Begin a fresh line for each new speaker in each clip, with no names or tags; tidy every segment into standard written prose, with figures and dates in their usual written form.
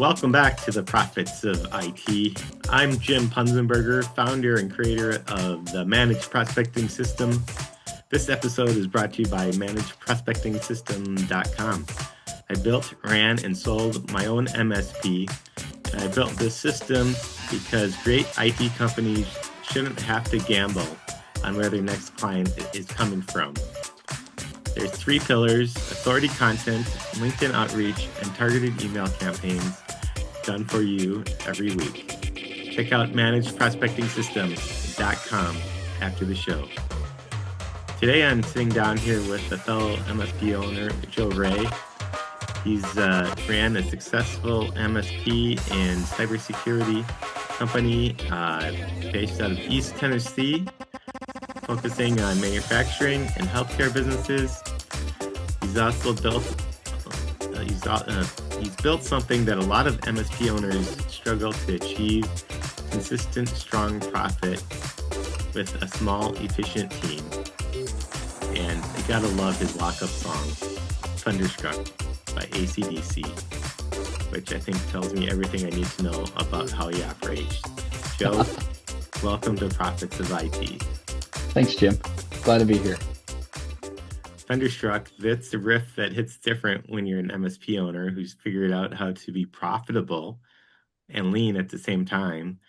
Welcome back to the Profits of IT. I'm Jim Punzenberger, founder and creator of the Managed Prospecting System. This episode is brought to you by managedprospectingsystem.com. I built, ran, and sold my own MSP. And I built this system because great IT companies shouldn't have to gamble on where their next client is coming from. There's 3 pillars: authority content, LinkedIn outreach, and targeted email campaigns done for you every week. Check out managedprospectingsystem.com after the show. Today I'm sitting down here with a fellow MSP owner, Joe Ray. He's ran a successful MSP and cybersecurity company based out of East Tennessee, focusing on manufacturing and healthcare businesses. He's also built something that a lot of MSP owners struggle to achieve: consistent, strong profit with a small, efficient team. And you gotta love his walk-up song, Thunderstruck by AC/DC, which I think tells me everything I need to know about how he operates. Joe, welcome to Profits of IT.
Thanks, Jim. Glad to be here.
Thunderstruck, that's a riff that hits different when you're an MSP owner who's figured out how to be profitable and lean at the same time.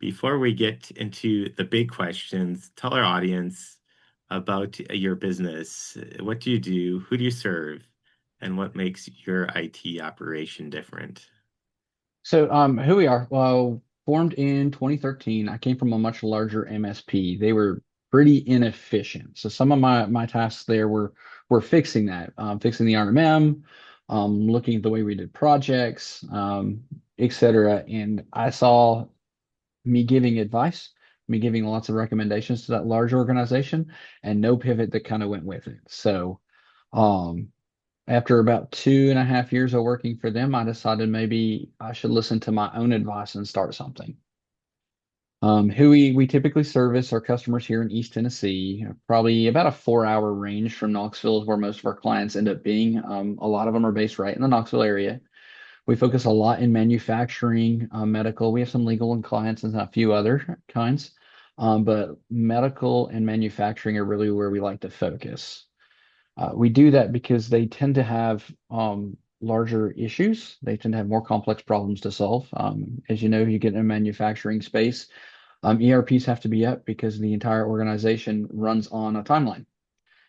Before we get into the big questions, tell our audience about your business. What do you do? Who do you serve? And what makes your IT operation different?
So, who we are? Well, formed in 2013. I came from a much larger MSP. They were pretty inefficient. So some of my tasks there were fixing that, fixing the RMM, looking at the way we did projects, etc. And I saw me giving advice, me giving lots of recommendations to that large organization, and no pivot that kind of went with it. So, um, after about 2.5 years of working for them, I decided maybe I should listen to my own advice and start something. Who we typically service our customers here in East Tennessee, probably about a 4-hour range from Knoxville is where most of our clients end up being. A lot of them are based right in the Knoxville area. We focus a lot in manufacturing, medical. We have some legal and clients and a few other kinds, but medical and manufacturing are really where we like to focus. We do that because they tend to have larger issues. They tend to have more complex problems to solve. As you know, you get in a manufacturing space, ERPs have to be up because the entire organization runs on a timeline.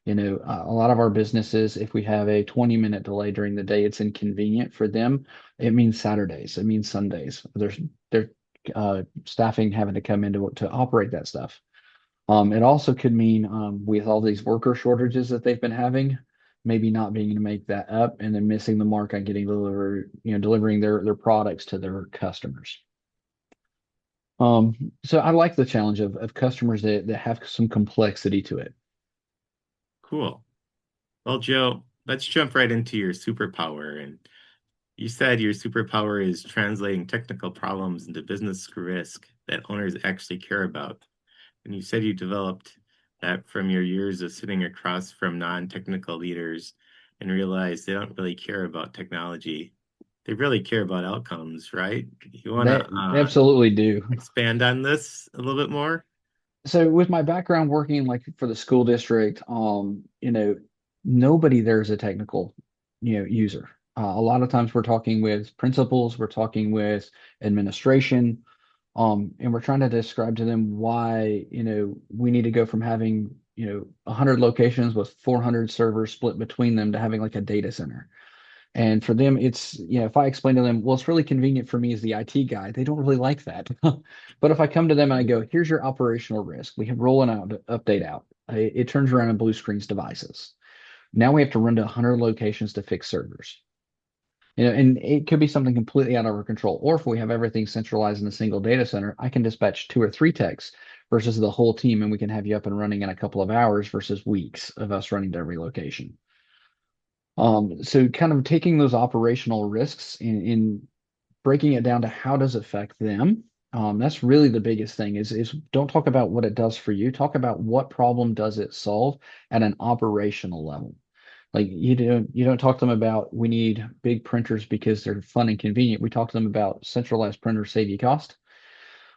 A lot of our businesses, if we have a 20-minute delay during the day, it's inconvenient for them. It means Saturdays. It means Sundays. Their staffing having to come in to operate that stuff. It also could mean with all these worker shortages that they've been having, maybe not being able to make that up and then missing the mark on getting delivering their products to their customers. So I like the challenge of customers that have some complexity to it.
Cool. Well, Joe, let's jump right into your superpower. And you said your superpower is translating technical problems into business risk that owners actually care about. And you said you developed that from your years of sitting across from non-technical leaders and realized they don't really care about technology. They really care about outcomes, right? You want
They
to
absolutely do.
expand on this a little bit more?
So with my background working like for the school district, nobody there is a technical, user. A lot of times we're talking with principals, we're talking with administration, and we're trying to describe to them why, we need to go from having, 100 locations with 400 servers split between them to having like a data center. And for them, it's, if I explain to them, well, it's really convenient for me as the IT guy, they don't really like that. But if I come to them and I go, here's your operational risk, we have roll an update out. It turns around and blue screens devices. Now we have to run to 100 locations to fix servers. And it could be something completely out of our control. Or if we have everything centralized in a single data center, I can dispatch 2 or 3 techs versus the whole team, and we can have you up and running in a couple of hours versus weeks of us running to every location. So kind of taking those operational risks in breaking it down to how does it affect them. That's really the biggest thing is don't talk about what it does for you. Talk about what problem does it solve at an operational level. Like you don't talk to them about we need big printers because they're fun and convenient. We talk to them about centralized printers save you cost.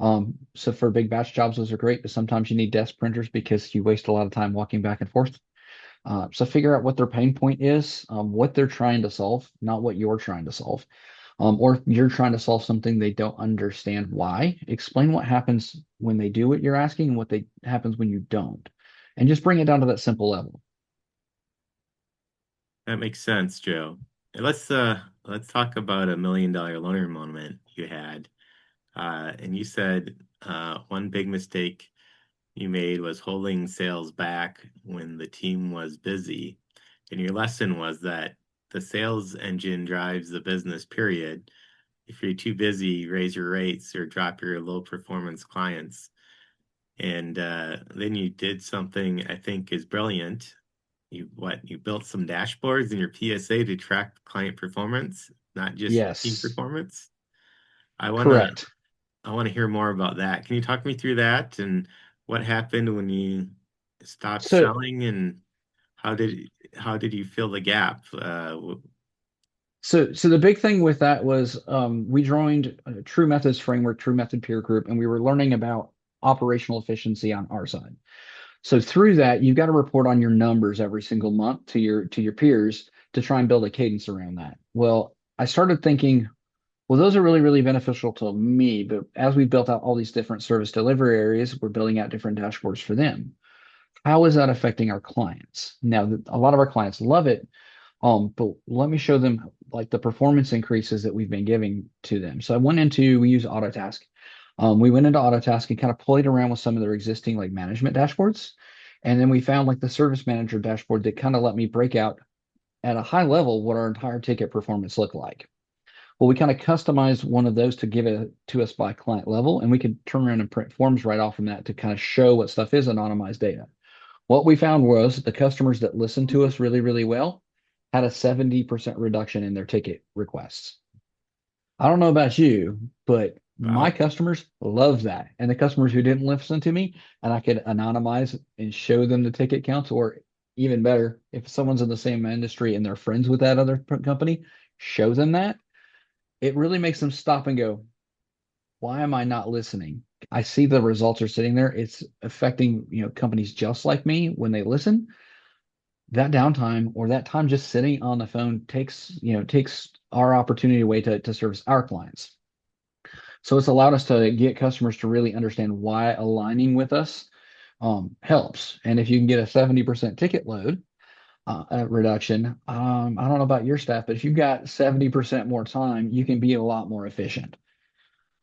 So for big batch jobs, those are great, but sometimes you need desk printers because you waste a lot of time walking back and forth. So figure out what their pain point is, what they're trying to solve, not what you're trying to solve. Or if you're trying to solve something they don't understand why, explain what happens when they do what you're asking and what they happens when you don't. And just bring it down to that simple level.
That makes sense, Joe. And let's talk about $1 million loaner moment you had. And you said one big mistake you made was holding sales back when the team was busy. And your lesson was that the sales engine drives the business, period. If you're too busy, raise your rates or drop your low performance clients. And then you did something I think is brilliant. You built some dashboards in your PSA to track client performance, not just team
Yes,
performance. I wanna
correct.
I wanna hear more about that. Can you talk me through that and what happened when you stopped
So
selling and how did you fill the gap?
So the big thing with that was we joined a True Methods framework, True Method peer group, and we were learning about operational efficiency on our side. So through that, you've got to report on your numbers every single month to your peers to try and build a cadence around that. Well, I started thinking, well, those are really, really beneficial to me, but as we built out all these different service delivery areas, we're building out different dashboards for them. How is that affecting our clients? Now, a lot of our clients love it, but let me show them like the performance increases that we've been giving to them. So we use Autotask. We went into Autotask and kind of played around with some of their existing like management dashboards. And then we found like the service manager dashboard that kind of let me break out at a high level what our entire ticket performance looked like. Well, we kind of customized one of those to give it to us by client level, and we could turn around and print forms right off from that to kind of show what stuff is anonymized data. What we found was the customers that listened to us really, really well had a 70% reduction in their ticket requests. I don't know about you, but my
Wow.
customers love that. And the customers who didn't listen to me and I could anonymize and show them the ticket counts, or even better, if someone's in the same industry and they're friends with that other company, show them that. It really makes them stop and go, why am I not listening? I see the results are sitting there. It's affecting, companies just like me when they listen. That downtime or that time just sitting on the phone takes our opportunity away to service our clients. So it's allowed us to get customers to really understand why aligning with us helps. And if you can get a 70% ticket load reduction, I don't know about your staff, but if you've got 70% more time, you can be a lot more efficient.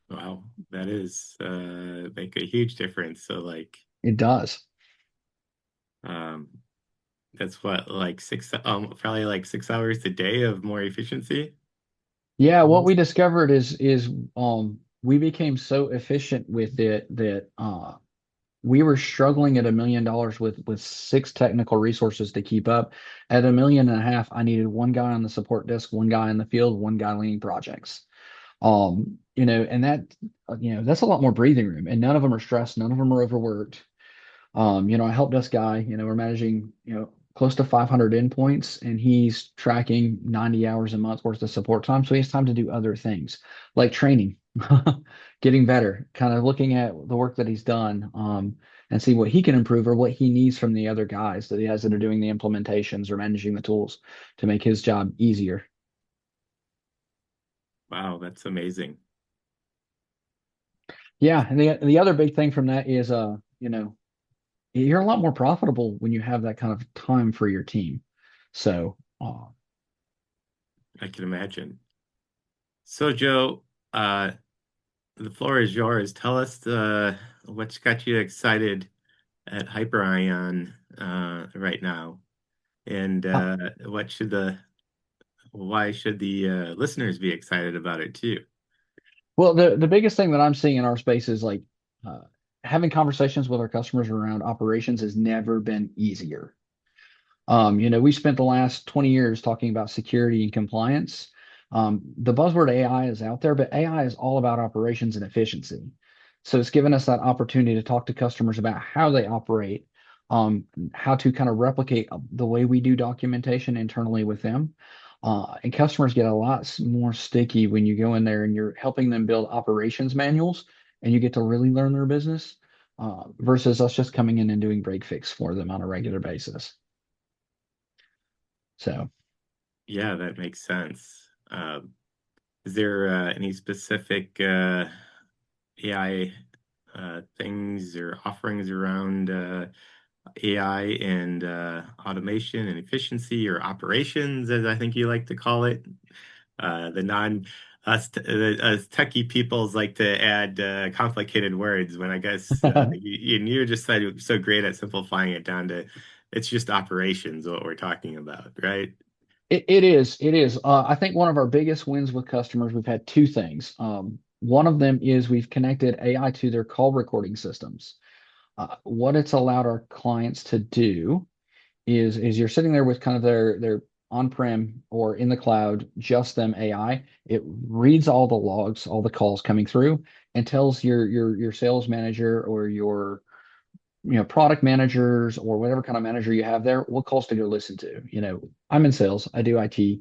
Wow. That is make a huge difference. So like
It does.
um that's what like six probably like 6 hours a day of more efficiency.
Yeah, what we
Almost.
discovered is we became so efficient with it that we were struggling at $1 million with six technical resources to keep up. At 1.5 million, I needed one guy on the support desk, one guy in the field, one guy leading projects. And that's a lot more breathing room, and none of them are stressed, none of them are overworked. A help desk guy, we're managing, close to 500 endpoints, and he's tracking 90 hours a month worth of support time. So he has time to do other things like training, getting better, kind of looking at the work that he's done, and see what he can improve or what he needs from the other guys that he has that are doing the implementations or managing the tools to make his job easier.
Wow, that's amazing.
Yeah, and the other big thing from that is, you're a lot more profitable when you have that kind of time for your team. So,
I can imagine. So Joe, uh the floor is yours. Tell us what's got you excited at Hyperion right now, and why should the listeners be excited about it too?
well, the biggest thing that I'm seeing in our space is like uh, having conversations with our customers around operations has never been easier. We spent the last 20 years talking about security and compliance. The buzzword AI is out there, but AI is all about operations and efficiency. So it's given us that opportunity to talk to customers about how they operate, how to kind of replicate the way we do documentation internally with them. And customers get a lot more sticky when you go in there and you're helping them build operations manuals and you get to really learn their business versus us just coming in and doing break fix for them on a regular basis. So,
Yeah, that makes sense. Is there any specific AI things or offerings around AI and automation and efficiency or operations, as I think you like to call it? The non us us techie peoples like to add complicated words when I guess you're just so great at simplifying it down to it's just operations what we're talking about, right?
it is. I think one of our biggest wins with customers, we've had two things. One of them is we've connected AI to their call recording systems. What it's allowed our clients to do is you're sitting there with kind of their on-prem or in the cloud, just them AI. It reads all the logs, all the calls coming through, and tells your sales manager or your product managers or whatever kind of manager you have there what calls to go listen to. I'm in sales, I do IT.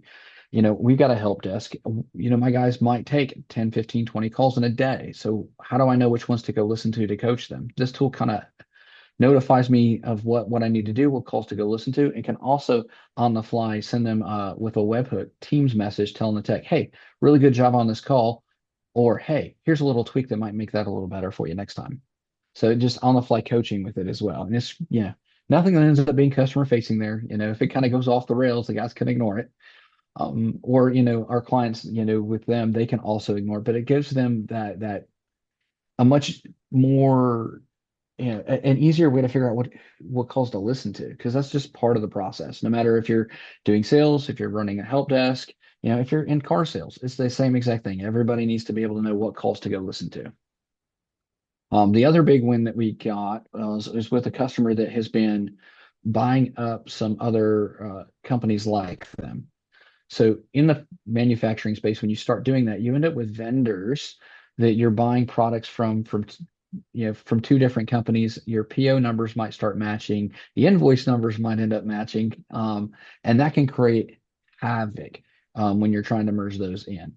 We've got a help desk. My guys might take 10, 15, 20 calls in a day. So how do I know which ones to go listen to coach them? This tool kind of notifies me of what I need to do, what calls to go listen to, and can also on the fly send them with a webhook Teams message telling the tech, hey, really good job on this call, or hey, here's a little tweak that might make that a little better for you next time. So just on the fly coaching with it as well. And it's, nothing that ends up being customer facing there. If it kind of goes off the rails, the guys can ignore it. Or, our clients, with them, they can also ignore it, but it gives them that a much more, an easier way to figure out what calls to listen to, because that's just part of the process. No matter if you're doing sales, if you're running a help desk, if you're in car sales, it's the same exact thing. Everybody needs to be able to know what calls to go listen to. The other big win that we got is with a customer that has been buying up some other companies like them. So in the manufacturing space, when you start doing that, you end up with vendors that you're buying products from two different companies. Your PO numbers might start matching, the invoice numbers might end up matching, and that can create havoc when you're trying to merge those in.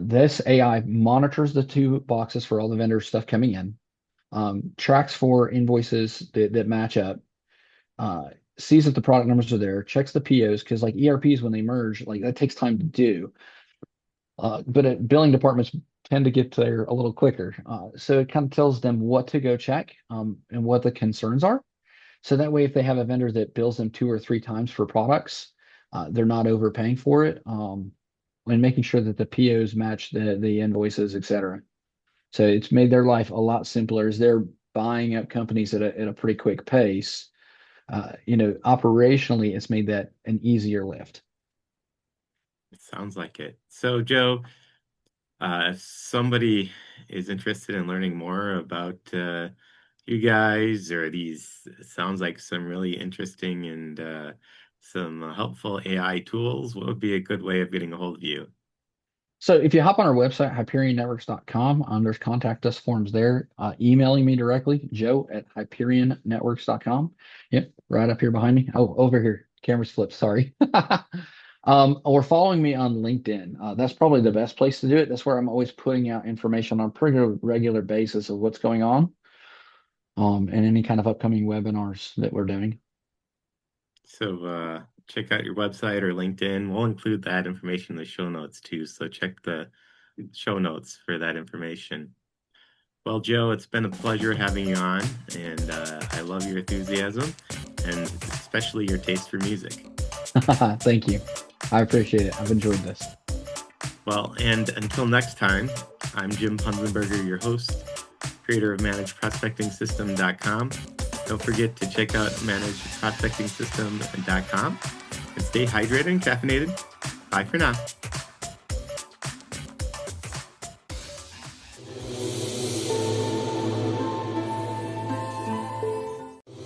This AI monitors the two boxes for all the vendor stuff coming in, tracks for invoices that match up, sees that the product numbers are there, checks the POs, because like ERPs, when they merge, like that takes time to do. But billing departments tend to get there a little quicker. So it kind of tells them what to go check and what the concerns are. So that way, if they have a vendor that bills them two or three times for products, they're not overpaying for it. And making sure that the POs match the invoices, et cetera. So it's made their life a lot simpler as they're buying up companies at a pretty quick pace. Operationally, it's made that an easier lift.
It sounds like it. So, Joe, if somebody is interested in learning more about you guys or these, sounds like some really interesting and some helpful AI tools, what would be a good way of getting a hold of you?
So if you hop on our website, hyperionnetworks.com, there's contact us forms there. Emailing me directly, joe@hyperionnetworks.com. Yep, right up here behind me. Oh, over here. Camera's flipped, sorry. Or following me on LinkedIn. That's probably the best place to do it. That's where I'm always putting out information on a pretty regular basis of what's going on, and any kind of upcoming webinars that we're doing.
So check out your website or LinkedIn. We'll include that information in the show notes too. So check the show notes for that information. Well, Joe, it's been a pleasure having you on, and I love your enthusiasm and especially your taste for music.
Thank you. I appreciate it. I've enjoyed this.
Well, and until next time, I'm Jim Punzenberger, your host, creator of ManagedProspectingSystem.com. Don't forget to check out ManagedProspectingSystem.com and stay hydrated and caffeinated. Bye for now.